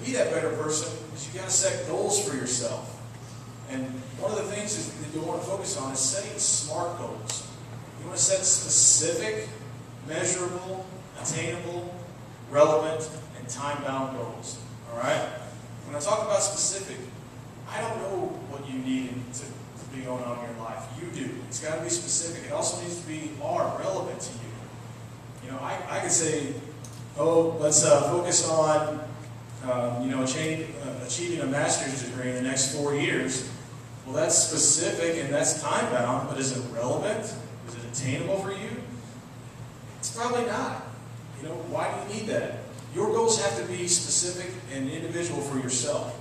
be that better person is you got to set goals for yourself. And one of the things that you want to focus on is setting SMART goals. You want to set specific, measurable, attainable, relevant, and time-bound goals. All right? When I talk about specific, I don't know what you need to be going on in your life. You do. It's got to be specific. It also needs to be relevant to you. You know, I could say, oh, let's focus on, achieving a master's degree in the next 4 years. Well, that's specific and that's time-bound, but is it relevant? Is it attainable for you? It's probably not. You know, why do you need that? Your goals have to be specific and individual for yourself.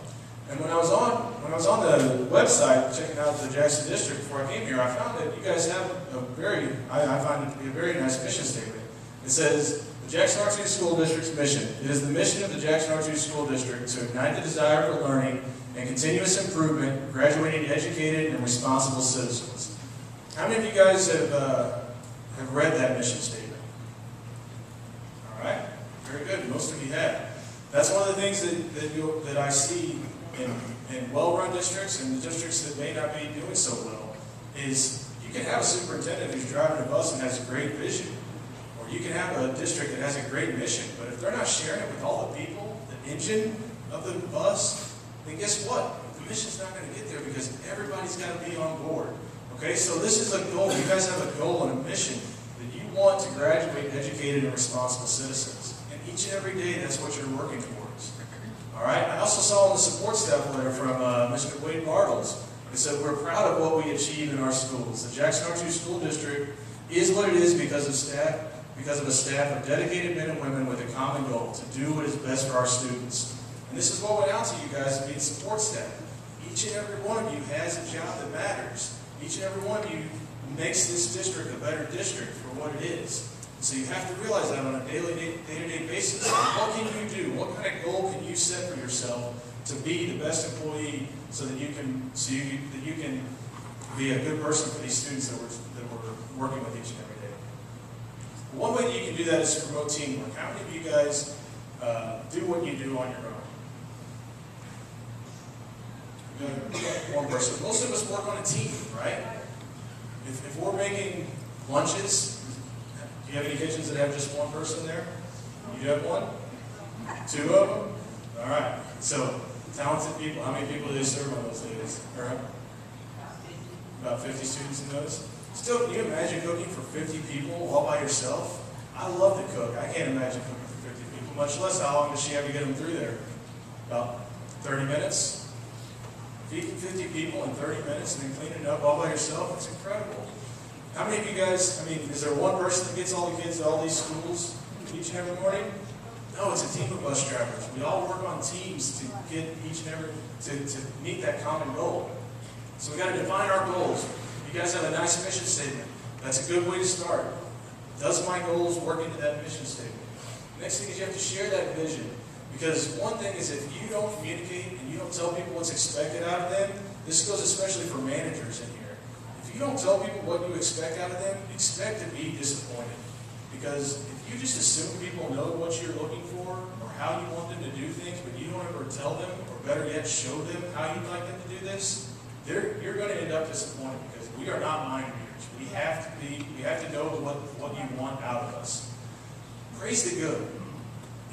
And when I was on the website checking out the Jackson District before I came here, I found that you guys have I find it to be a very nice mission statement. It says, the Jackson R2 School District's mission. It is the mission of the Jackson R2 School District to ignite the desire for learning and continuous improvement, graduating educated and responsible citizens. How many of you guys have read that mission statement? All right, very good. Most of you have. That's one of the things that I see in well-run districts and the districts that may not be doing so well is you can have a superintendent who's driving a bus and has a great vision, or you can have a district that has a great mission, but if they're not sharing it with all the people, the engine of the bus, then guess what? The mission's not going to get there because everybody's got to be on board. Okay, so this is a goal. You guys have a goal and a mission that you want to graduate educated and responsible citizens. And each and every day, that's what you're working towards. All right. I also saw in the support staff letter from Mr. Wade Bartles. It said, we're proud of what we achieve in our schools. The Jackson R2 School District is what it is because of a staff of dedicated men and women with a common goal to do what is best for our students. And this is what went out to you guys to be support staff. Each and every one of you has a job that matters. Each and every one of you makes this district a better district for what it is. So you have to realize that on a day-to-day basis. What can you do? What kind of goal can you set for yourself to be the best employee so that you can be a good person for these students that we're working with each and every day? One way that you can do that is to promote teamwork. How many of you guys do what you do on your own? One person. Most of us work on a team, right? If we're making lunches, do you have any kitchens that have just one person there? You have one? 2 of them? All right. So, talented people. How many people do they serve on those days? About 50 students in those? Still, can you imagine cooking for 50 people all by yourself? I love to cook. I can't imagine cooking for 50 people, much less how long does she have to get them through there? About 30 minutes? Feeding 50 people in 30 minutes and then cleaning it up all by yourself? It's incredible. How many of you guys, is there one person that gets all the kids to all these schools each and every morning? No, it's a team of bus drivers. We all work on teams to get each and every, to meet that common goal. So we got to define our goals. You guys have a nice mission statement. That's a good way to start. Does my goals work into that mission statement? Next thing is you have to share that vision. Because one thing is if you don't communicate and you don't tell people what's expected out of them, this goes especially for managers in here. If you don't tell people what you expect out of them, expect to be disappointed. Because if you just assume people know what you're looking for or how you want them to do things, but you don't ever tell them, or better yet, show them how you'd like them to do this, you're going to end up disappointed because we are not mind readers. We have to know what you want out of us. Praise the good.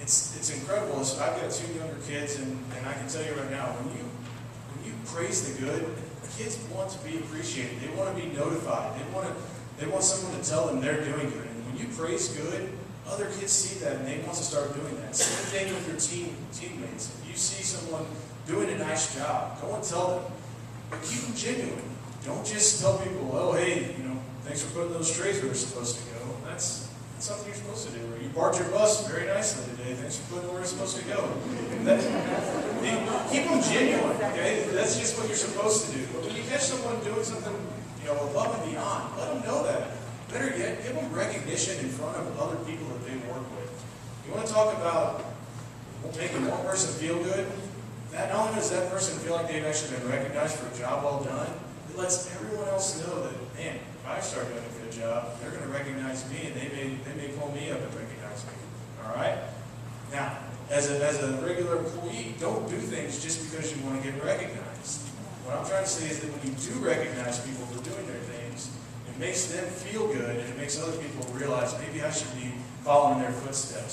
It's incredible. So I've got 2 younger kids, and I can tell you right now, when you praise the good, kids want to be appreciated. They want to be notified. They want someone to tell them they're doing good. And when you praise good, other kids see that and they want to start doing that. Same thing with your teammates. If you see someone doing a nice job, go and tell them. But keep them genuine. Don't just tell people, oh, hey, thanks for putting those trays where they're supposed to go. That's something you're supposed to do. Or you parked your bus very nicely today. Thanks for putting it where it's supposed to go. Keep them genuine, okay? That's just what you're supposed to do. But when you catch someone doing something, above and beyond, let them know that. Better yet, give them recognition in front of other people that they work with. You want to talk about making one person feel good? Not only does that person feel like they've actually been recognized for a job well done, it lets everyone else know that, man, if I start doing a good job, they're going to recognize me, and they may pull me up and recognize me. All right? Now, as a regular employee, don't do things just because you want to get recognized. What I'm trying to say is that when you do recognize people for doing their things, it makes them feel good, and it makes other people realize maybe I should be following their footsteps.